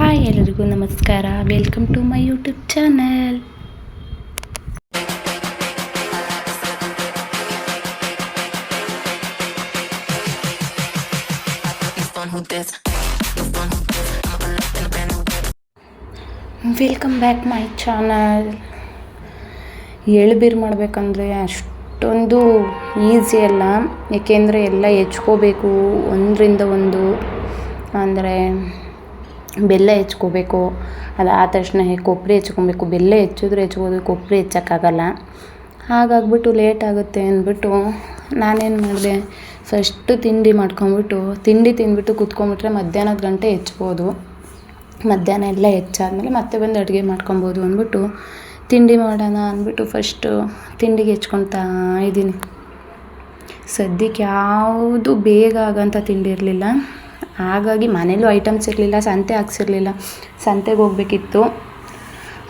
Hi ಎಲ್ಲರಿಗೂ ನಮಸ್ಕಾರ. Welcome to my YouTube channel. Welcome back my channel. ಎಳ್ಬೀರು ಮಾಡಬೇಕಂದ್ರೆ ಅಷ್ಟೊಂದು ಈಸಿ ಅಲ್ಲ, ಏಕೆಂದರೆ ಎಲ್ಲ ಹೆಚ್ಕೋಬೇಕು ಒಂದರಿಂದ ಒಂದು. ಅಂದರೆ ಬೆಲ್ಲ ಹೆಚ್ಕೋಬೇಕು, ಅದಾದ ತಕ್ಷಣ ಕೊಬ್ಬರಿ ಹೆಚ್ಕೊಬೇಕು. ಬೆಲ್ಲ ಹೆಚ್ಚಿದ್ರೆ ಹೆಚ್ಬೋದು, ಕೊಬ್ಬರಿ ಹೆಚ್ಚೋಕ್ಕಾಗಲ್ಲ. ಹಾಗಾಗ್ಬಿಟ್ಟು ಲೇಟ್ ಆಗುತ್ತೆ ಅಂದ್ಬಿಟ್ಟು ನಾನೇನು ಮಾಡಿದೆ, ಫಸ್ಟು ತಿಂಡಿ ಮಾಡ್ಕೊಂಬಿಟ್ಟು ತಿಂಡಿ ತಿಂದ್ಬಿಟ್ಟು ಕೂತ್ಕೊಂಡ್ಬಿಟ್ರೆ ಮಧ್ಯಾಹ್ನದ ಗಂಟೆ ಹೆಚ್ಬೋದು. ಮಧ್ಯಾಹ್ನ ಎಲ್ಲ ಹೆಚ್ಚಾದ್ಮೇಲೆ ಮತ್ತೆ ಬಂದು ಅಡುಗೆ ಮಾಡ್ಕೊಬೋದು ಅಂದ್ಬಿಟ್ಟು ತಿಂಡಿ ಮಾಡೋಣ ಅಂದ್ಬಿಟ್ಟು ಫಸ್ಟು ತಿಂಡಿಗೆ ಹೆಚ್ಕೊತಾ ಇದ್ದೀನಿ. ಸದ್ಯಕ್ಕೆ ಯಾವುದು ಬೇಗ ಆಗೋಂಥ ತಿಂಡಿ ಇರಲಿಲ್ಲ, ಹಾಗಾಗಿ ಮನೇಲೂ ಐಟಮ್ಸ್ ಇರಲಿಲ್ಲ, ಸಂತೆ ಹಾಕ್ಸಿರ್ಲಿಲ್ಲ, ಸಂತೆಗೆ ಹೋಗ್ಬೇಕಿತ್ತು.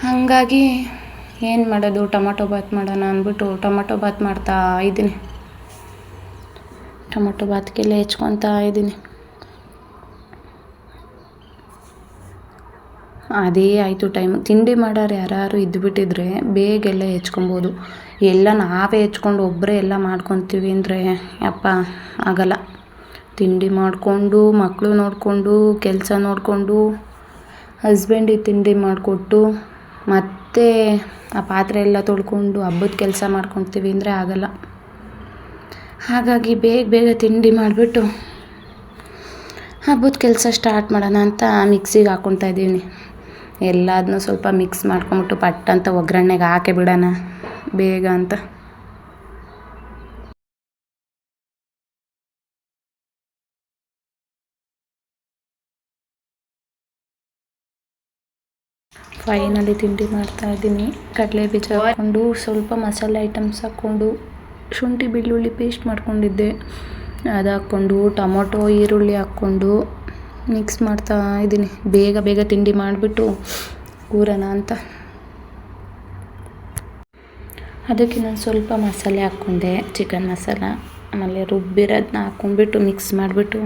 ಹಾಗಾಗಿ ಏನು ಮಾಡೋದು, ಟೊಮಟೊ ಬಾತ್ ಮಾಡೋಣ ಅಂದ್ಬಿಟ್ಟು ಟೊಮಟೊ ಬಾತ್ ಮಾಡ್ತಾ ಇದ್ದೀನಿ. ಟೊಮಟೊ ಬಾತ್ಗೆಲ್ಲ ಹೆಚ್ಕೊತಾ ಇದ್ದೀನಿ. ಅದೇ ಆಯಿತು ಟೈಮು. ತಿಂಡಿ ಮಾಡೋರು ಯಾರು ಇದ್ದುಬಿಟ್ಟಿದ್ರೆ ಬೇಗೆಲ್ಲ ಹೆಚ್ಕೊಬೋದು. ಎಲ್ಲ ನಾವೇ ಹೆಚ್ಕೊಂಡು ಒಬ್ಬರೇ ಎಲ್ಲ ಮಾಡ್ಕೊತೀವಿ ಅಂದರೆ ಅಪ್ಪ ಆಗಲ್ಲ. ತಿಂಡಿ ಮಾಡಿಕೊಂಡು, ಮಕ್ಕಳು ನೋಡಿಕೊಂಡು, ಕೆಲಸ ನೋಡಿಕೊಂಡು, ಹಸ್ಬೆಂಡಿಗೆ ತಿಂಡಿ ಮಾಡಿಕೊಟ್ಟು, ಮತ್ತು ಆ ಪಾತ್ರೆ ಎಲ್ಲ ತೊಳ್ಕೊಂಡು ಹಬ್ಬದ ಕೆಲಸ ಮಾಡ್ಕೊತೀವಿ ಅಂದರೆ ಆಗಲ್ಲ. ಹಾಗಾಗಿ ಬೇಗ ತಿಂಡಿ ಮಾಡಿಬಿಟ್ಟು ಹಬ್ಬದ ಕೆಲಸ ಸ್ಟಾರ್ಟ್ ಮಾಡೋಣ ಅಂತ ಮಿಕ್ಸಿಗೆ ಹಾಕ್ಕೊತಾ ಇದ್ದೀನಿ. ಎಲ್ಲದನ್ನೂ ಸ್ವಲ್ಪ ಮಿಕ್ಸ್ ಮಾಡ್ಕೊಂಬಿಟ್ಟು ಪಟ್ ಅಂತ ಒಗ್ಗರಣೆಗೆ ಹಾಕಿ ಬಿಡೋಣ ಬೇಗ ಅಂತ. ಫೈನಲಿ ತಿಂಡಿ ಮಾಡ್ತಾಯಿದ್ದೀನಿ. ಕಡಲೆ ಬೀಜ ಹಾಕ್ಕೊಂಡು, ಸ್ವಲ್ಪ ಮಸಾಲೆ ಐಟಮ್ಸ್ ಹಾಕ್ಕೊಂಡು, ಶುಂಠಿ ಬೆಳ್ಳುಳ್ಳಿ ಪೇಸ್ಟ್ ಮಾಡ್ಕೊಂಡಿದ್ದೆ ಅದು ಹಾಕ್ಕೊಂಡು, ಟೊಮೊಟೊ ಈರುಳ್ಳಿ ಹಾಕ್ಕೊಂಡು ಮಿಕ್ಸ್ ಮಾಡ್ತಾ ಇದ್ದೀನಿ. ಬೇಗ ತಿಂಡಿ ಮಾಡಿಬಿಟ್ಟು ಕೂರೋಣ ಅಂತ. ಅದಕ್ಕೆ ನಾನು ಸ್ವಲ್ಪ ಮಸಾಲೆ ಹಾಕ್ಕೊಂಡೆ, ಚಿಕನ್ ಮಸಾಲ, ಆಮೇಲೆ ರುಬ್ಬಿರೋದನ್ನ ಹಾಕ್ಕೊಂಡ್ಬಿಟ್ಟು ಮಿಕ್ಸ್ ಮಾಡಿಬಿಟ್ಟು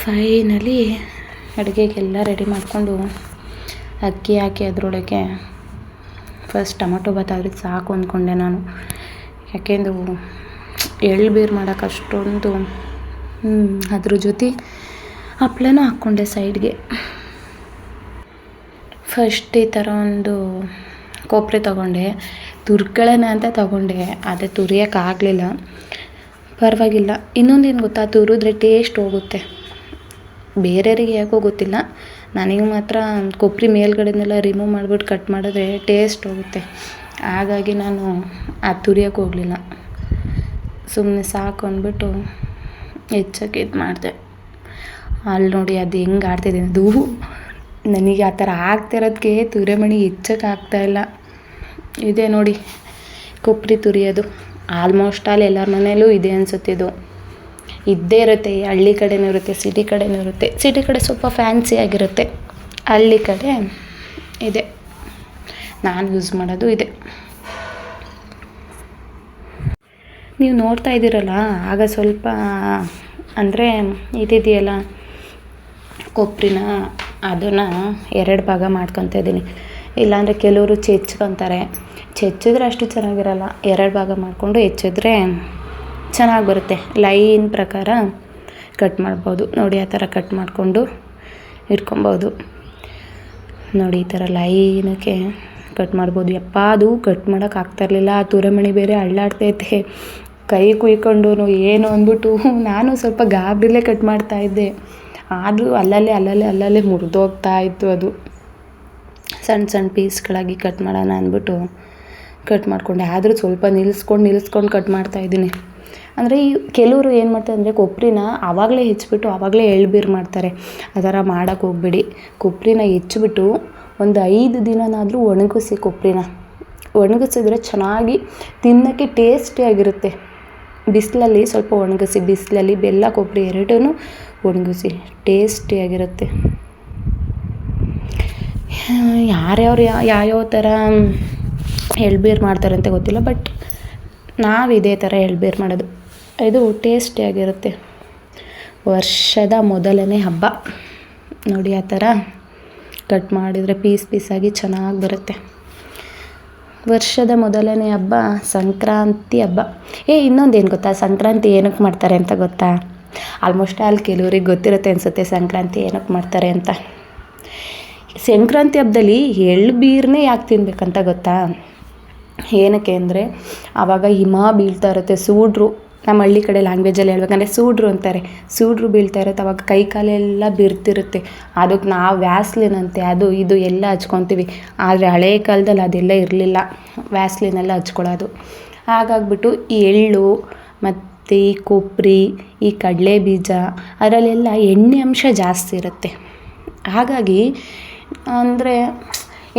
ಫೈನಲಿ ಅಡುಗೆಗೆಲ್ಲ ರೆಡಿ ಮಾಡಿಕೊಂಡು ಅಕ್ಕಿ ಹಾಕಿ ಅದರೊಳಗೆ ಫಸ್ಟ್ ಟೊಮಟೊ ಬಾತ್ ಆದರೆ ಸಾಕು ಅಂದ್ಕೊಂಡೆ ನಾನು. ಯಾಕೆಂದ್ರೆ ಎಳ್ಬೀರು ಮಾಡೋಕೆ ಅಷ್ಟೊಂದು ಅದ್ರ ಜೊತೆ ಹಪ್ಳನೂ ಹಾಕ್ಕೊಂಡೆ ಸೈಡ್ಗೆ. ಫಸ್ಟ್ ಈ ಥರ ಒಂದು ಕೊಬ್ಬರಿ ತೊಗೊಂಡೆ, ತುರ್ಕೊಳ್ಳೋಣ ಅಂತ ತೊಗೊಂಡೆ, ಆದರೆ ತುರಿಯೋಕ್ಕಾಗಲಿಲ್ಲ. ಪರವಾಗಿಲ್ಲ. ಇನ್ನೊಂದೇನು ಗೊತ್ತಾ, ತುರಿದ್ರೆ ಟೇಸ್ಟ್ ಹೋಗುತ್ತೆ. ಬೇರೆಯವರಿಗೆ ಯಾಕೋ ಗೊತ್ತಿಲ್ಲ, ನನಗೆ ಮಾತ್ರ ಕೊಬ್ಬರಿ ಮೇಲ್ಗಡೆನೆಲ್ಲ ರಿಮೂವ್ ಮಾಡಿಬಿಟ್ಟು ಕಟ್ ಮಾಡಿದ್ರೆ ಟೇಸ್ಟ್ ಹೋಗುತ್ತೆ. ಹಾಗಾಗಿ ನಾನು ಅದು ತುರಿಯೋಕ್ಕೆ ಹೋಗಲಿಲ್ಲ, ಸುಮ್ಮನೆ ಸಾಕು ಅಂದ್ಬಿಟ್ಟು ಹೆಚ್ಚೋಕ್ಕೆ ಇದು ಮಾಡಿದೆ. ಅಲ್ಲಿ ನೋಡಿ ಅದು ಹೆಂಗೆ ಆಡ್ತಿದ್ದೀನಿ, ಅದು ನನಗೆ ಆ ಥರ ಆಗ್ತಿರೋದಕ್ಕೆ ತುರಿಮಣಿ ಹೆಚ್ಚೋಕ್ಕೆ ಆಗ್ತಾಯಿಲ್ಲ. ಇದೆ ನೋಡಿ ಕೊಬ್ಬರಿ ತುರಿಯೋದು. ಆಲ್ಮೋಸ್ಟ್ ಎಲ್ಲರ ಮನೇಲೂ ಇದೆ ಅನಿಸುತ್ತಿದ್ದು, ಇದ್ದೇ ಇರುತ್ತೆ. ಹಳ್ಳಿ ಕಡೆನೂ ಇರುತ್ತೆ, ಸಿಟಿ ಕಡೆನೂ ಇರುತ್ತೆ. ಸಿಟಿ ಕಡೆ ಸ್ವಲ್ಪ ಫ್ಯಾನ್ಸಿ ಆಗಿರುತ್ತೆ, ಹಳ್ಳಿ ಕಡೆ ಇದೆ. ನಾನು ಯೂಸ್ ಮಾಡೋದು ಇದೆ. ನೀವು ನೋಡ್ತಾ ಇದ್ದೀರಲ್ಲ, ಆಗ ಸ್ವಲ್ಪ ಅಂದರೆ ಇದಿದೆಯಲ್ಲ ಕೊಬ್ಬರಿನ, ಅದನ್ನು 2 ಭಾಗ ಮಾಡ್ಕೊತಾ ಇದ್ದೀನಿ. ಇಲ್ಲಾಂದರೆ ಕೆಲವರು ಚೆಚ್ಕೊತಾರೆ, ಚೆಚ್ಚಿದ್ರೆ ಅಷ್ಟು ಚೆನ್ನಾಗಿರಲ್ಲ. 2 ಭಾಗ ಮಾಡಿಕೊಂಡು ಹೆಚ್ಚಿದ್ರೆ ಚೆನ್ನಾಗಿ ಬರುತ್ತೆ. ಲೈನ್ ಪ್ರಕಾರ ಕಟ್ ಮಾಡ್ಬೋದು. ನೋಡಿ ಆ ಥರ ಕಟ್ ಮಾಡಿಕೊಂಡು ಇಟ್ಕೊಬೋದು. ನೋಡಿ ಈ ಥರ ಲೈನಕ್ಕೆ ಕಟ್ ಮಾಡ್ಬೋದು. ಯಪ್ಪ ಅದು ಕಟ್ ಮಾಡೋಕೆ ಆಗ್ತಾಯಿರಲಿಲ್ಲ. ಆ ತುರಿಮಣಿ ಬೇರೆ ಅಳ್ಳಾಡ್ತೈತೆ, ಕೈ ಕುಯ್ಕೊಂಡು ಏನು ಅಂದ್ಬಿಟ್ಟು ನಾನು ಸ್ವಲ್ಪ ಗಾಬರಿಲೇ ಕಟ್ ಮಾಡ್ತಾಯಿದ್ದೆ. ಆದರೂ ಅಲ್ಲಲ್ಲೇ ಮುರಿದೋಗ್ತಾ ಇತ್ತು. ಅದು ಸಣ್ಣ ಪೀಸ್ಗಳಾಗಿ ಕಟ್ ಮಾಡೋಣ ಅಂದ್ಬಿಟ್ಟು ಕಟ್ ಮಾಡಿಕೊಂಡೆ. ಆದರೂ ಸ್ವಲ್ಪ ನಿಲ್ಲಿಸ್ಕೊಂಡು ಕಟ್ ಮಾಡ್ತಾಯಿದ್ದೀನಿ. ಅಂದರೆ ಈ ಕೆಲವರು ಏನು ಮಾಡ್ತಾರೆ ಅಂದರೆ ಕೊಬ್ಬರಿನ ಆವಾಗಲೇ ಹೆಚ್ಚಿಬಿಟ್ಟು ಆವಾಗಲೇ ಎಳ್ಬೀರು ಮಾಡ್ತಾರೆ. ಆ ಥರ ಮಾಡೋಕ್ಕೆ ಹೋಗ್ಬೇಡಿ. ಕೊಬ್ಬರಿನ ಹೆಚ್ಚಿಬಿಟ್ಟು ಒಂದು 5 ದಿನನಾದರೂ ಒಣಗಿಸಿ. ಕೊಬ್ಬರಿನ ಒಣಗಿಸಿದ್ರೆ ಚೆನ್ನಾಗಿ ತಿನ್ನೋಕ್ಕೆ ಟೇಸ್ಟಿಯಾಗಿರುತ್ತೆ. ಬಿಸಿಲಲ್ಲಿ ಸ್ವಲ್ಪ ಒಣಗಿಸಿ, ಬಿಸಿಲಲ್ಲಿ ಬೆಲ್ಲ ಕೊಬ್ಬರಿ 2 ಒಣಗಿಸಿ, ಟೇಸ್ಟಿಯಾಗಿರುತ್ತೆ. ಯಾವ್ಯಾವ ಥರ ಎಳ್ಬೀರು ಮಾಡ್ತಾರೆ ಅಂತ ಗೊತ್ತಿಲ್ಲ, ಬಟ್ ನಾವು ಇದೇ ಥರ ಎಳ್ಬೀರು ಮಾಡೋದು. ಇದು ಟೇಸ್ಟಿಯಾಗಿರುತ್ತೆ. ವರ್ಷದ ಮೊದಲನೇ ಹಬ್ಬ ನೋಡಿ ಆ ಥರ ಕಟ್ ಮಾಡಿದರೆ ಪೀಸ್ ಪೀಸಾಗಿ ಚೆನ್ನಾಗಿ ಬರುತ್ತೆ. ವರ್ಷದ ಮೊದಲನೇ ಹಬ್ಬ ಸಂಕ್ರಾಂತಿ ಹಬ್ಬ. ಇನ್ನೊಂದೇನು ಗೊತ್ತಾ, ಸಂಕ್ರಾಂತಿ ಏನಕ್ಕೆ ಮಾಡ್ತಾರೆ ಅಂತ ಗೊತ್ತಾ? ಆಲ್ಮೋಸ್ಟ್ ಅಲ್ಲಿ ಕೆಲವ್ರಿಗೆ ಗೊತ್ತಿರುತ್ತೆ ಅನಿಸುತ್ತೆ ಸಂಕ್ರಾಂತಿ ಏನಕ್ಕೆ ಮಾಡ್ತಾರೆ ಅಂತ. ಸಂಕ್ರಾಂತಿ ಹಬ್ಬದಲ್ಲಿ ಎಳ್ಳು ಬೀರನ್ನೇ ಯಾಕೆ ತಿನ್ಬೇಕಂತ ಗೊತ್ತಾ? ಏನಕ್ಕೆ ಅಂದರೆ ಆವಾಗ ಹಿಮ ಬೀಳ್ತಾ ಇರುತ್ತೆ, ಸೂಡ್ರು, ನಮ್ಮ ಹಳ್ಳಿ ಕಡೆ ಲ್ಯಾಂಗ್ವೇಜಲ್ಲಿ ಹೇಳ್ಬೇಕಂದ್ರೆ ಸೂಡ್ರು ಅಂತಾರೆ, ಸೂಡ್ರು ಬೀಳ್ತಾ ಇರುತ್ತೆ. ಅವಾಗ ಕೈ ಕಾಲೆಲ್ಲ ಬಿರ್ತಿರುತ್ತೆ. ಅದಕ್ಕೆ ನಾವು ವ್ಯಾಸ್ಲಿನ್ ಅಂತೆ ಅದು ಇದು ಎಲ್ಲ ಹಚ್ಕೊತೀವಿ. ಆದರೆ ಹಳೇ ಕಾಲದಲ್ಲಿ ಅದೆಲ್ಲ ಇರಲಿಲ್ಲ, ವ್ಯಾಸ್ಲಿನೆಲ್ಲ ಹಚ್ಕೊಳ್ಳೋದು. ಹಾಗಾಗ್ಬಿಟ್ಟು ಈ ಎಳ್ಳು ಮತ್ತು ಈ ಕೊಬ್ಬರಿ, ಈ ಕಡಲೆ ಬೀಜ ಅದರಲ್ಲೆಲ್ಲ ಎಣ್ಣೆ ಅಂಶ ಜಾಸ್ತಿ ಇರುತ್ತೆ. ಹಾಗಾಗಿ ಅಂದರೆ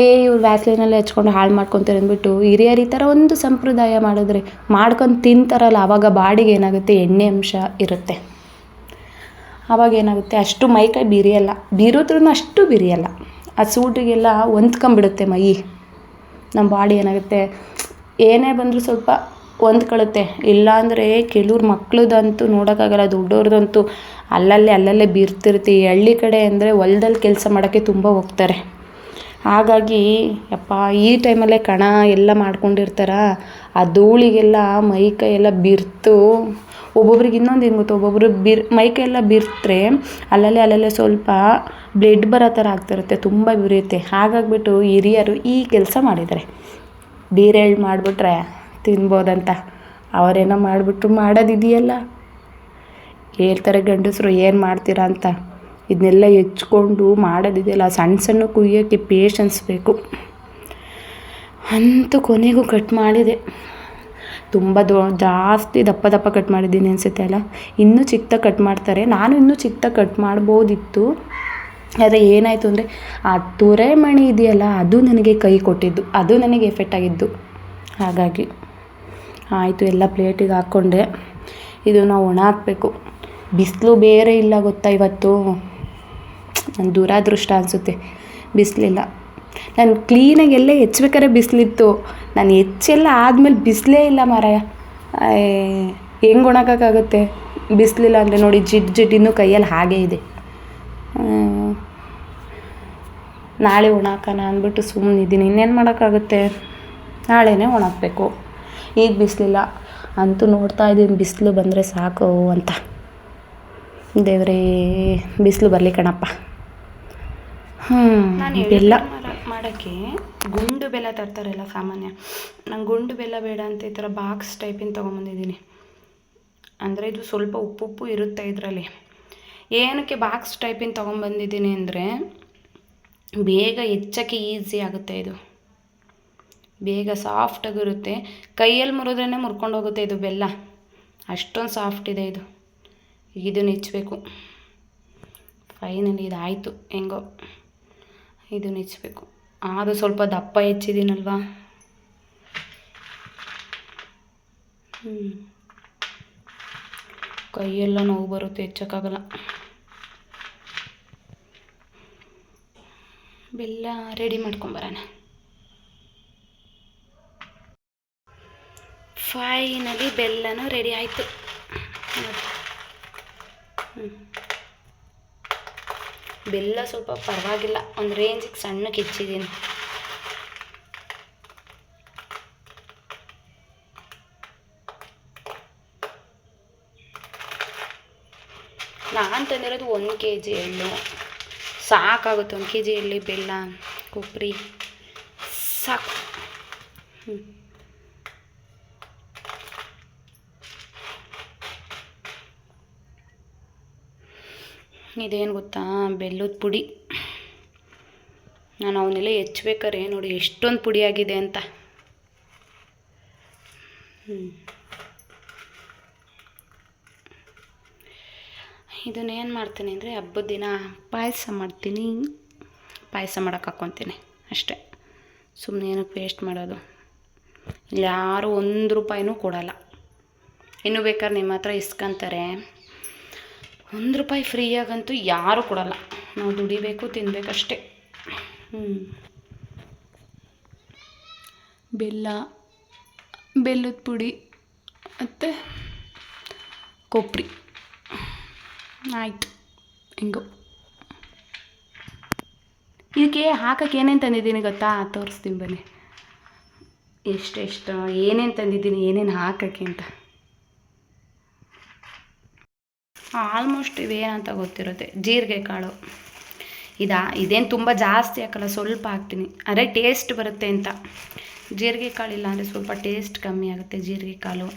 ಇವ್ರು ವ್ಯಾಸ್ಲಿನಲ್ಲಿ ಹಚ್ಕೊಂಡು ಹಾಳು ಮಾಡ್ಕೊತಾರೆ ಅಂದ್ಬಿಟ್ಟು ಹಿರಿಯರು ಈ ಥರ ಒಂದು ಸಂಪ್ರದಾಯ ಮಾಡಿದ್ರೆ ಮಾಡ್ಕೊಂಡು ತಿಂತಾರಲ್ಲ, ಆವಾಗ ಬಾಡಿಗೆ ಏನಾಗುತ್ತೆ, ಎಣ್ಣೆ ಅಂಶ ಇರುತ್ತೆ. ಆವಾಗ ಏನಾಗುತ್ತೆ, ಅಷ್ಟು ಮೈಕೈ ಬಿರಿಯಲ್ಲ, ಬೀರೋದ್ರೂ ಅಷ್ಟು ಬಿರಿಯಲ್ಲ, ಆ ಸೂಟಿಗೆಲ್ಲ ಹೊಂದ್ಕೊಂಬಿಡುತ್ತೆ ಮೈ. ನಮ್ಮ ಬಾಡಿ ಏನಾಗುತ್ತೆ, ಏನೇ ಬಂದರೂ ಸ್ವಲ್ಪ ಹೊಂದ್ಕೊಳ್ಳುತ್ತೆ. ಇಲ್ಲಾಂದರೆ ಕೆಲವ್ರು ಮಕ್ಳದಂತೂ ನೋಡೋಕ್ಕಾಗಲ್ಲ, ದೊಡ್ಡವ್ರದಂತೂ ಅಲ್ಲಲ್ಲೇ ಬೀರ್ತಿರುತ್ತೆ. ಈ ಹಳ್ಳಿ ಕಡೆ ಅಂದರೆ ಹೊಲ್ದಲ್ಲಿ ಕೆಲಸ ಮಾಡೋಕ್ಕೆ ತುಂಬ ಹೋಗ್ತಾರೆ. ಹಾಗಾಗಿ ಯಪ್ಪ ಈ ಟೈಮಲ್ಲೇ ಕಣ ಎಲ್ಲ ಮಾಡ್ಕೊಂಡಿರ್ತಾರ, ಆ ಧೂಳಿಗೆಲ್ಲ ಮೈಕೈ ಎಲ್ಲ ಬಿರ್ತು. ಒಬ್ಬೊಬ್ರಿಗೆ ಇನ್ನೊಂದು ಏನು ಗೊತ್ತು, ಒಬ್ಬೊಬ್ರು ಮೈಕೈ ಎಲ್ಲ ಬಿರ್ತರೆ ಅಲ್ಲಲ್ಲೇ ಸ್ವಲ್ಪ ಬ್ಲಡ್ ಬರೋ ಥರ ಆಗ್ತಿರುತ್ತೆ, ತುಂಬ ಬಿರಿಯುತ್ತೆ. ಹಾಗಾಗ್ಬಿಟ್ಟು ಹಿರಿಯರು ಈ ಕೆಲಸ ಮಾಡಿದ್ದಾರೆ, ಬೀರೆಳ್ಳು ಮಾಡಿಬಿಟ್ರೆ ತಿನ್ಬೋದಂತ. ಅವರೇನೋ ಮಾಡಿಬಿಟ್ರು, ಮಾಡೋದಿದೆಯಲ್ಲ, ಹೇಳ್ತಾರೆ ಗಂಡಸರು ಏನು ಮಾಡ್ತೀರಾ ಅಂತ. ಇದನ್ನೆಲ್ಲ ಹೆಚ್ಕೊಂಡು ಮಾಡೋದಿದೆಯಲ್ಲ, ಸಣ್ಣ ಕುಯ್ಯೋಕ್ಕೆ ಪೇಷನ್ಸ್ ಬೇಕು. ಅಂತೂ ಕೊನೆಗೂ ಕಟ್ ಮಾಡಿದೆ. ತುಂಬ ಜಾಸ್ತಿ ದಪ್ಪ ಕಟ್ ಮಾಡಿದ್ದೀನಿ ಅನಿಸುತ್ತೆ ಅಲ್ಲ. ಇನ್ನೂ ಚಿಕ್ಕದಾಗಿ ಕಟ್ ಮಾಡ್ತಾರೆ, ನಾನು ಇನ್ನೂ ಚಿಕ್ಕದಾಗಿ ಕಟ್ ಮಾಡ್ಬೋದಿತ್ತು. ಆದರೆ ಏನಾಯಿತು ಅಂದರೆ ಆ ತುರೆಮಣಿ ಇದೆಯಲ್ಲ, ಅದು ನನಗೆ ಕೈ ಕೊಟ್ಟಿದ್ದು, ಅದು ನನಗೆ ಎಫೆಕ್ಟ್ ಆಗಿದ್ದು. ಹಾಗಾಗಿ ಆಯಿತು, ಎಲ್ಲ ಪ್ಲೇಟಿಗೆ ಹಾಕ್ಕೊಂಡೆ. ಇದನ್ನು ಒಣ ಹಾಕಬೇಕು. ಬಿಸಿಲು ಬೇರೆ ಇಲ್ಲ ಗೊತ್ತಾ ಇವತ್ತು. ನನ್ನ ದುರಾದೃಷ್ಟ ಅನಿಸುತ್ತೆ, ಬಿಸಿಲಿಲ್ಲ. ನಾನು ಕ್ಲೀನಾಗಿ ಎಲ್ಲ ಹೆಚ್ಚಬೇಕಾದ್ರೆ ಬಿಸಿಲಿತ್ತು, ನಾನು ಹೆಚ್ಚೆಲ್ಲ ಆದಮೇಲೆ ಬಿಸಿಲೇ ಇಲ್ಲ ಮಾರಾಯ. ಹೆಂಗೆ ಒಣಗೋಕ್ಕಾಗುತ್ತೆ ಬಿಸಿಲಿಲ್ಲ ಅಂದರೆ? ನೋಡಿ ಜಿಡ್ ಇನ್ನೂ ಕೈಯಲ್ಲಿ ಹಾಗೇ ಇದೆ. ನಾಳೆ ಒಣಾಕೋಣ ಅಂದ್ಬಿಟ್ಟು ಸುಮ್ಮನಿದ್ದೀನಿ. ಇನ್ನೇನು ಮಾಡೋಕ್ಕಾಗುತ್ತೆ, ನಾಳೆನೇ ಒಣಾಕಬೇಕು. ಈಗ ಬಿಸಿಲಿಲ್ಲ ಅಂತೂ ನೋಡ್ತಾ ಇದ್ದೀನಿ, ಬಿಸಿಲು ಬಂದರೆ ಸಾಕು ಅಂತ. ದೇವರೇ ಬಿಸಿಲು ಬರಲಿ ಕಣಪ್ಪ. ಬೆಲ್ಲ ಮಾಡೋಕ್ಕೆ ಗುಂಡು ಬೆಲ್ಲ ತರ್ತಾರಲ್ಲ ಸಾಮಾನ್ಯ, ನಂಗೆ ಗುಂಡು ಬೆಲ್ಲ ಬೇಡ ಅಂತ ಈ ಥರ ಬಾಕ್ಸ್ ಟೈಪಿನ ತೊಗೊಂಬಂದಿದ್ದೀನಿ. ಅಂದರೆ ಇದು ಸ್ವಲ್ಪ ಉಪ್ಪು ಇರುತ್ತೆ ಇದರಲ್ಲಿ. ಏನಕ್ಕೆ ಬಾಕ್ಸ್ ಟೈಪಿನ ತೊಗೊಂಬಂದಿದ್ದೀನಿ ಅಂದರೆ ಬೇಗ ಹೆಚ್ಚೋಕ್ಕೆ ಈಸಿ ಆಗುತ್ತೆ. ಇದು ಬೇಗ ಸಾಫ್ಟಾಗಿರುತ್ತೆ, ಕೈಯಲ್ಲಿ ಮುರಿದ್ರೇ ಮುರ್ಕೊಂಡು ಹೋಗುತ್ತೆ ಇದು ಬೆಲ್ಲ, ಅಷ್ಟೊಂದು ಸಾಫ್ಟ್ ಇದೆ ಇದು. ಇದನ್ನು ಹೆಚ್ಚಬೇಕು. ಫೈನಲಿ ಇದಾಯಿತು, ಹೆಂಗೋ ಇದನ್ನು ಹೆಚ್ಚಬೇಕು. ಆದರೂ ಸ್ವಲ್ಪ ದಪ್ಪ ಹೆಚ್ಚಿದ್ದೀನಲ್ವಾ. ಕೈಯೆಲ್ಲ ನೋವು ಬರುತ್ತೆ, ಹೆಚ್ಚೋಕ್ಕಾಗಲ್ಲ. ಬೆಲ್ಲ ರೆಡಿ ಮಾಡ್ಕೊಂಬರೋಣ. ಫೈನಲಿ ಬೆಲ್ಲನೂ ರೆಡಿ ಆಯಿತು. ಬೆಲ್ಲ ಸ್ವಲ್ಪ ಪರವಾಗಿಲ್ಲ, ಒಂದು ರೇಂಜಿಗೆ ಸಣ್ಣಕ್ಕೆ ಹೆಚ್ಚಿದ್ದೀನಿ. ನಾನು ತಂದಿರೋದು 1 kg ಎಳ್ಳು ಸಾಕಾಗುತ್ತೆ. 1 kg ಎಳ್ಳು, ಬೆಲ್ಲ, ಕೊಬ್ಬರಿ ಸಾಕು. ಇದೇನು ಗೊತ್ತಾ, ಬೆಲ್ಲದ ಪುಡಿ. ನಾನು ಅವನ್ನೆಲ್ಲ ಹೆಚ್ಚಬೇಕಾರೆ ನೋಡಿ ಎಷ್ಟೊಂದು ಪುಡಿ ಆಗಿದೆ ಅಂತ. ಇದನ್ನೇನು ಮಾಡ್ತೀನಿ ಅಂದರೆ ಹಬ್ಬದ ದಿನ ಪಾಯಸ ಮಾಡ್ತೀನಿ. ಪಾಯಸ ಮಾಡೋಕೆ ಹಾಕ್ಕೊತೀನಿ ಅಷ್ಟೇ. ಸುಮ್ಮನೆ ಏನಕ್ಕೆ ವೇಸ್ಟ್ ಮಾಡೋದು. ಇಲ್ಲಿ ಯಾರು 1 ರೂಪಾಯಿನೂ ಕೊಡೋಲ್ಲ. ಇನ್ನೂ ಬೇಕಾದ್ರೆ ನಿಮ್ಮ ಹತ್ರ ಇಸ್ಕೊಂತಾರೆ. 1 ರೂಪಾಯಿ ಫ್ರೀಯಾಗಂತೂ ಯಾರೂ ಕೊಡೋಲ್ಲ. ನಾವು ದುಡಿಬೇಕು, ತಿನ್ನಬೇಕಷ್ಟೇ. ಬೆಲ್ಲದ ಪುಡಿ ಮತ್ತು ಕೊಬ್ಬರಿ ಆಯಿತು. ಹೆಂಗೋ ಇದಕ್ಕೆ ಹಾಕೋಕ್ಕೆ ಏನೇನು ತಂದಿದ್ದೀನಿ ಗೊತ್ತಾ, ತೋರಿಸ್ತೀನಿ ಬನ್ನಿ. ಎಷ್ಟೆಷ್ಟು ಏನೇನು ತಂದಿದ್ದೀನಿ, ಏನೇನು ಹಾಕೋಕ್ಕೆ ಅಂತ. ಆಲ್ಮೋಸ್ಟ್ ಇವೇನಂತ ಗೊತ್ತಿರುತ್ತೆ. ಜೀರಿಗೆ ಕಾಳು ಇದೇನು ತುಂಬ ಜಾಸ್ತಿ ಹಾಕಲ್ಲ, ಸ್ವಲ್ಪ ಹಾಕ್ತೀನಿ. ಅದೇ ಟೇಸ್ಟ್ ಬರುತ್ತೆ ಅಂತ. ಜೀರಿಗೆ ಕಾಳು ಇಲ್ಲ ಅಂದರೆ ಸ್ವಲ್ಪ ಟೇಸ್ಟ್ ಕಮ್ಮಿ ಆಗುತ್ತೆ ಜೀರಿಗೆ ಕಾಳು.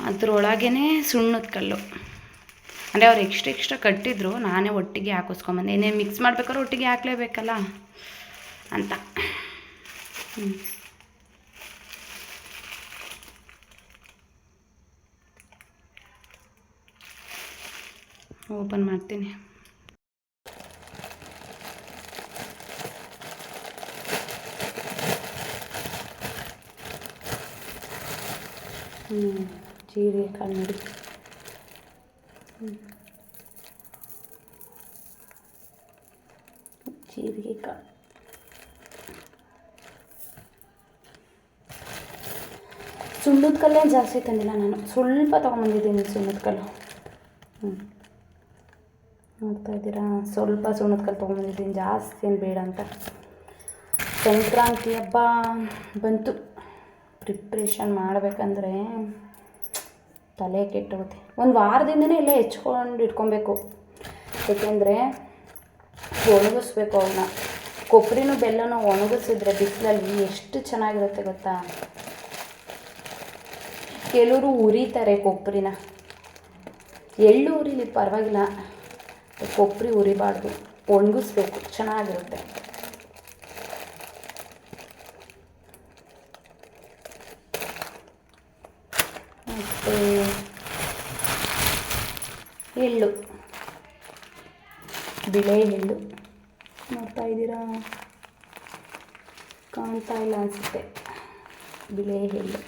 ಅದರೊಳಗೇ ಸುಣ್ಣದ ಕಲ್ಲು, ಅಂದರೆ ಅವ್ರು ಎಕ್ಸ್ಟ್ರಾ ಕಟ್ಟಿದ್ರು, ನಾನೇ ಒಟ್ಟಿಗೆ ಹಾಕಿಸ್ಕೊಂಬಂದೆ. ಏನೇನು ಮಿಕ್ಸ್ ಮಾಡ್ಬೇಕಾದ್ರೆ ಒಟ್ಟಿಗೆ ಹಾಕಲೇಬೇಕಲ್ಲ ಅಂತ. ಓಪನ್ ಮಾಡ್ತೀನಿ. ಜೀರಿಗೆ ಕಾಳು ನೋಡಿ. ಜೀರಿಗೆ ಕಾಳು ಸುಣ್ಣದ ಕಲ್ಲೇ ಜಾಸ್ತಿ ತಂದಿಲ್ಲ ನಾನು, ಸ್ವಲ್ಪ ತೊಗೊಂಬಂದಿದ್ದೀನಿ ಸುಣ್ಣದ ಕಲ್ಲು. ನೋಡ್ತಾ ಇದ್ದೀರಾ, ಸ್ವಲ್ಪ ಸುಣ್ಣದ ಕಲ್ಲು ತೊಗೊಂಬಂದಿದ್ದೀನಿ, ಜಾಸ್ತಿ ಏನು ಬೇಡ ಅಂತ. ಸಂಕ್ರಾಂತಿ ಹಬ್ಬ ಬಂತು, ಪ್ರಿಪ್ರೇಷನ್ ಮಾಡಬೇಕಂದ್ರೆ ತಲೆ ಕೆಟ್ಟೋಗುತ್ತೆ. ಒಂದು ವಾರದಿಂದನೇ ಎಲ್ಲ ಹೆಚ್ಕೊಂಡು ಇಟ್ಕೊಬೇಕು, ಏಕೆಂದರೆ ಒಣಗಿಸ್ಬೇಕು ಅವನ್ನ. ಕೊಬ್ಬರಿನೂ ಬೆಲ್ಲನೂ ಒಣಗಿಸಿದ್ರೆ ಬಿಸಿಲಲ್ಲಿ ಎಷ್ಟು ಚೆನ್ನಾಗಿರುತ್ತೆ ಗೊತ್ತಾ. ಕೆಲವರು ಉರಿತಾರೆ ಕೊಬ್ಬರಿನ, ಎಳ್ಳು ಉರಿಲಿ ಪರವಾಗಿಲ್ಲ, ಕೊಬ್ಬರಿ ಉರಿಬಾರ್ದು, ಒಣಗಿಸ್ಬೇಕು, ಚೆನ್ನಾಗಿರುತ್ತೆ. ಮತ್ತು ಎಳ್ಳು, ಬಿಳೆ ಎಳ್ಳು ನೋಡ್ತಾ ಇದ್ದೀರಾ, ಕಾಣ್ತಾ ಇಲ್ಲ ಅನಿಸುತ್ತೆ. ಬಿಳೆ ಎಳ್ಳು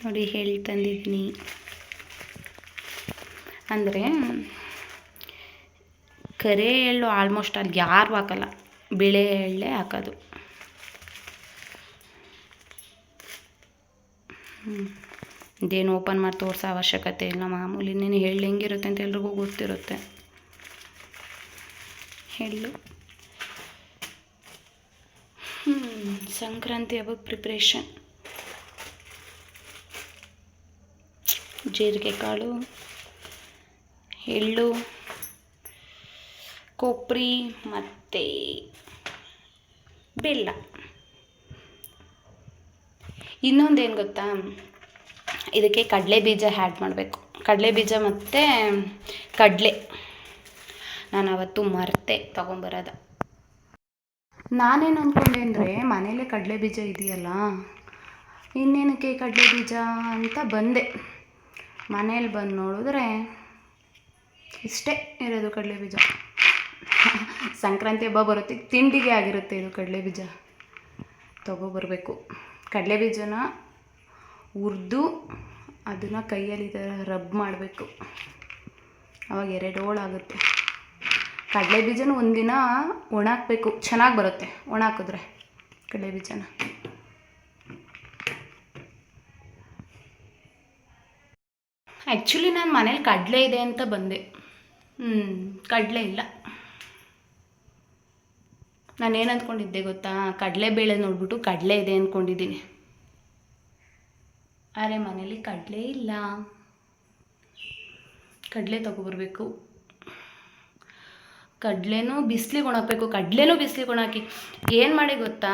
ನೋಡಿ, ಎಳ್ಳು ತಂದಿದ್ದೀನಿ. ಅಂದರೆ ಕರೆ ಎಳ್ಳು ಆಲ್ಮೋಸ್ಟ್ ಅಲ್ಲಿ ಯಾರು ಹಾಕಲ್ಲ, ಬಿಳೆ ಎಳ್ಳೇ ಹಾಕೋದು. ಇದೇನು ಓಪನ್ ಮಾಡಿ ತೋರಿಸೋ ಅವಶ್ಯಕತೆ ಇಲ್ಲ, ಮಾಮೂಲಿ ಇನ್ನೇನು ಎಳ್ಳು ಹೆಂಗಿರುತ್ತೆ ಅಂತ ಎಲ್ರಿಗೂ ಗೊತ್ತಿರುತ್ತೆ. ಎಳ್ಳು ಸಂಕ್ರಾಂತಿ ಹಬ್ಬಕ್ಕೆ ಪ್ರಿಪ್ರೇಷನ್. ಜೀರಿಗೆ ಕಾಳು, ಎಳ್ಳು, ಕೊಬ್ಬರಿ ಮತ್ತು ಬೆಲ್ಲ. ಇನ್ನೊಂದೇನು ಗೊತ್ತಾ, ಇದಕ್ಕೆ ಕಡಲೆ ಬೀಜ ಆ್ಯಡ್ ಮಾಡಬೇಕು. ಕಡಲೆ ಬೀಜ ಮತ್ತು ಕಡಲೆ ನಾನು ಅವತ್ತು ಮರೆತೆ ತೊಗೊಂಬರೋದು. ನಾನೇನು ಅಂದ್ಕೊಂಡೆ ಅಂದರೆ ಮನೇಲೇ ಕಡಲೆ ಬೀಜ ಇದೆಯಲ್ಲ, ಇನ್ನೇನಕ್ಕೆ ಕಡಲೆ ಬೀಜ ಅಂತ ಬಂದೆ. ಮನೇಲಿ ಬಂದು ನೋಡಿದ್ರೆ ಇಷ್ಟೇ ಇರೋದು ಕಡಲೆ ಬೀಜ. ಸಂಕ್ರಾಂತಿ ಹಬ್ಬ ಬರುತ್ತೆ, ತಿಂಡಿಗೆ ಆಗಿರುತ್ತೆ ಇದು ಕಡಲೆ ಬೀಜ. ತೊಗೊಬರ್ಬೇಕು. ಕಡಲೆ ಬೀಜನ ಹುರಿದು ಅದನ್ನು ಕೈಯಲ್ಲಿ ಈ ಥರ ರಬ್ ಮಾಡಬೇಕು, ಆವಾಗ 2 ಹೋಳಾಗುತ್ತೆ. ಕಡಲೆ ಬೀಜನ ಒಂದಿನ ಒಣಾಕಬೇಕು, ಚೆನ್ನಾಗಿ ಬರುತ್ತೆ ಒಣಾಕಿದ್ರೆ ಕಡಲೆ ಬೀಜನ. ಆ್ಯಕ್ಚುಲಿ ನಾನು ಮನೇಲಿ ಕಡಲೆ ಇದೆ ಅಂತ ಬಂದೆ, ಕಡಲೆ ಇಲ್ಲ. ನಾನೇನು ಅಂದ್ಕೊಂಡಿದ್ದೆ ಗೊತ್ತಾ, ಕಡಲೆಬೇಳೆ ನೋಡಿಬಿಟ್ಟು ಕಡಲೆ ಇದೆ ಅಂದ್ಕೊಂಡಿದ್ದೀನಿ. ಆದರೆ ಮನೇಲಿ ಕಡಲೆ ಇಲ್ಲ, ಕಡಲೆ ತೊಗೊಬರ್ಬೇಕು. ಕಡಲೆನೂ ಬಿಸಿಲಿಗೆ ಒಣಾಕಬೇಕು, ಕಡಲೆನೂ ಬಿಸಿಲಿಗೆ ಒಣಾಕಿ ಏನು ಮಾಡಿ ಗೊತ್ತಾ,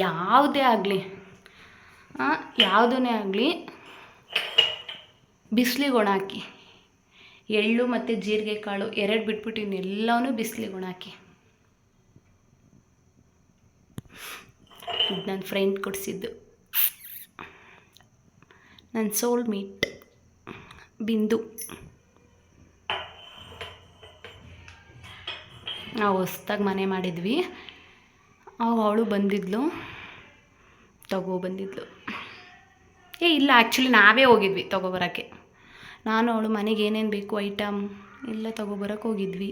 ಯಾವುದೇ ಆಗಲಿ ಬಿಸಿಲಿಗೆ ಒಣಾಕಿ. ಎಳ್ಳು ಮತ್ತು ಜೀರಿಗೆ ಕಾಳು 2 ಬಿಟ್ಬಿಟ್ಟು ಇನ್ನೆಲ್ಲವೂ ಬಿಸಿಲಿಗೆ ಒಣಾಕಿ. ಇದು ನನ್ನ ಫ್ರೆಂಡ್ ಕೊಡಿಸಿದ್ದು, ನನ್ನ ಸೋಲ್ ಮೇಟ್ ಬಿಂದು. ನಾವು ಹೊಸ್ದಾಗಿ ಮನೆ ಮಾಡಿದ್ವಿ, ಅವಳು ಬಂದಿದ್ಲು, ತಗೊಬಂದಿದ್ಲು. ಇಲ್ಲ ಆ್ಯಕ್ಚುಲಿ ನಾವೇ ಹೋಗಿದ್ವಿ ತೊಗೊಬರೋಕ್ಕೆ. ನಾನು ಅವಳು ಮನೆಗೆ ಏನೇನು ಬೇಕು ಐಟಮ್ ಎಲ್ಲ ತೊಗೊಬರೋಕ್ಕೆ ಹೋಗಿದ್ವಿ.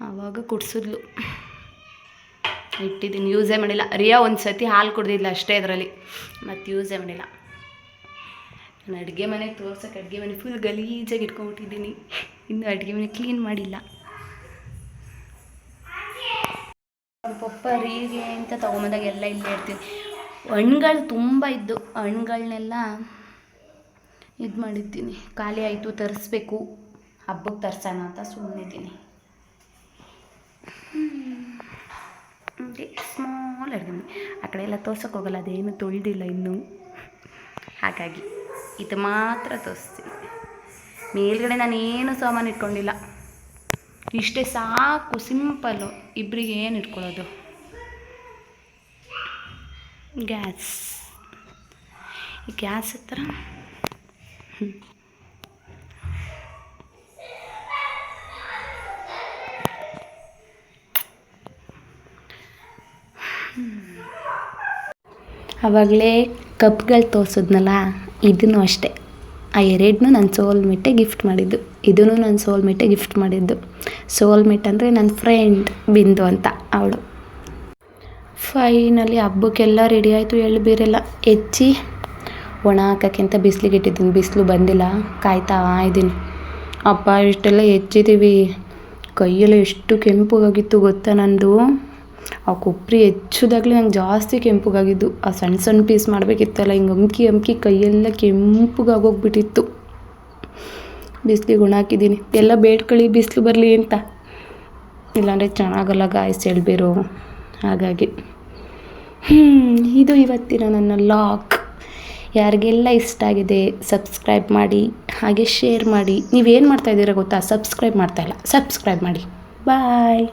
ಆವಾಗ ಕುಡಿಸಿದ್ಲು, ಇಟ್ಟಿದ್ದೀನಿ, ಯೂಸೇ ಮಾಡಿಲ್ಲ. ರಿಯಾ ಒಂದು ಸತಿ ಹಾಲು ಕುಡ್ದಿದ್ಲು ಅಷ್ಟೇ ಅದರಲ್ಲಿ, ಮತ್ತು ಯೂಸೇ ಮಾಡಿಲ್ಲ. ನಾನು ಅಡುಗೆ ಮನೆಗೆ ತೋರ್ಸೋಕ್ಕೆ ಅಡುಗೆ ಮನೆ ಫುಲ್ ಗಲೀಜಾಗಿ ಇಟ್ಕೊಂಡ್ಬಿಟ್ಟಿದ್ದೀನಿ. ಇನ್ನು ಅಡುಗೆ ಮನೆ ಕ್ಲೀನ್ ಮಾಡಿಲ್ಲ. ಪಪ್ಪರಿಗೆ ಅಂತ ತೊಗೊಂಬಂದಾಗ ಎಲ್ಲ ಇಲ್ಲೇ ಇರ್ತೀನಿ. ಹಣ್ಗಳು ತುಂಬ ಇದ್ದು ಹಣ್ಗಳನ್ನೆಲ್ಲ ಇದು ಮಾಡಿದ್ದೀನಿ. ಖಾಲಿ ಆಯಿತು, ತರಿಸ್ಬೇಕು. ಹಬ್ಬಕ್ಕೆ ತರ್ಸೋಣ ಅಂತ ಸುಮ್ಮನಿದ್ದೀನಿ. ಸ್ಮಾಲ್ ಅಡುಗೆ ಮನೆ. ಆ ಕಡೆ ಎಲ್ಲ ತೋರ್ಸೋಕೆ ಹೋಗಲ್ಲ, ಅದೇನು ತೊಳೆದಿಲ್ಲ ಇನ್ನೂ. ಹಾಗಾಗಿ ಇದು ಮಾತ್ರ ತೋರಿಸ್ತೀನಿ. ಮೇಲ್ಗಡೆ ನಾನೇನು ಸಾಮಾನು ಇಟ್ಕೊಂಡಿಲ್ಲ. ಇಷ್ಟೇ ಸಾಕು, ಸಿಂಪಲ್ಲು. ಇಬ್ಬರಿಗೆ ಏನು ಇಟ್ಕೊಳ್ಳೋದು. ಗ್ಯಾಸ್, ಈ ಗ್ಯಾಸ್ ಹತ್ರ ಆವಾಗಲೇ ಕಪ್ಗಳು ತೋರಿಸಿದ್ನಲ್ಲ, ಇದನ್ನು ಅಷ್ಟೇ. ಆ ಎರಡನ್ನೂ ನನ್ನ ಸೋಲ್ಮೇಟೇ ಗಿಫ್ಟ್ ಮಾಡಿದ್ದು. ಇದೂ ನನ್ನ ಸೋಲ್ಮೇಟೇ ಗಿಫ್ಟ್ ಮಾಡಿದ್ದು. ಸೋಲ್ಮೇಟ್ ಅಂದರೆ ನನ್ನ ಫ್ರೆಂಡ್ ಬಿಂದು ಅಂತ, ಅವಳು. ಫೈನಲಿ ಹಬ್ಬಕ್ಕೆಲ್ಲ ರೆಡಿ ಆಯಿತು. ಎಳ್ಬೀರೆಲ್ಲ ಹೆಚ್ಚಿ ಒಣ ಹಾಕೋಕ್ಕೆ ಅಂತ ಬಿಸಿಲಿಗೆ ಇಟ್ಟಿದ್ದೀನಿ. ಬಿಸಿಲು ಬಂದಿಲ್ಲ, ಕಾಯ್ತಾ ಇದ್ದೀನಿ. ಅಪ್ಪ ಇಷ್ಟೆಲ್ಲ ಹೆಚ್ಚಿದ್ದೀವಿ. ಕೈಯೆಲ್ಲ ಎಷ್ಟು ಕೆಂಪುಗಾಗಿತ್ತು ಗೊತ್ತಾ ನಂದು. ಆ ಕೊಬ್ಬರಿ ಹೆಚ್ಚಿದಾಗಲೇ ನಂಗೆ ಜಾಸ್ತಿ ಕೆಂಪುಗಾಗಿದ್ದು. ಆ ಸಣ್ಣ ಸಣ್ಣ ಪೀಸ್ ಮಾಡಬೇಕಿತ್ತಲ್ಲ, ಹಿಂಗೆ ಅಮ್ಕಿ ಕೈಯೆಲ್ಲ ಕೆಂಪುಗಾಗೋಗ್ಬಿಟ್ಟಿತ್ತು. ಬಿಸಿಲಿಗೆ ಒಣ ಹಾಕಿದ್ದೀನಿ. ಎಲ್ಲ ಬೇಡ್ಕೊಳ್ಳಿ ಬಿಸಿಲು ಬರಲಿ ಅಂತ, ಇಲ್ಲಾಂದರೆ ಚೆನ್ನಾಗಲ್ಲ ಗಾಯ್ಸ್ ಎಳ್ಬೀರು. ಹಾಗಾಗಿ ಇದು ಇವತ್ತಿನ ನನ್ನ ಲಾಗ್. ಯಾರಿಗೆಲ್ಲ ಇಷ್ಟ ಆಗಿದೆ ಸಬ್ಸ್ಕ್ರೈಬ್ ಮಾಡಿ, ಹಾಗೆ ಶೇರ್ ಮಾಡಿ. ನೀವೇನು ಮಾಡ್ತಾಯಿದ್ದೀರಾ ಗೊತ್ತಾ? ಸಬ್ಸ್ಕ್ರೈಬ್ ಮಾಡ್ತಾಯಿಲ್ಲ, ಸಬ್ಸ್ಕ್ರೈಬ್ ಮಾಡಿ. ಬಾಯ್.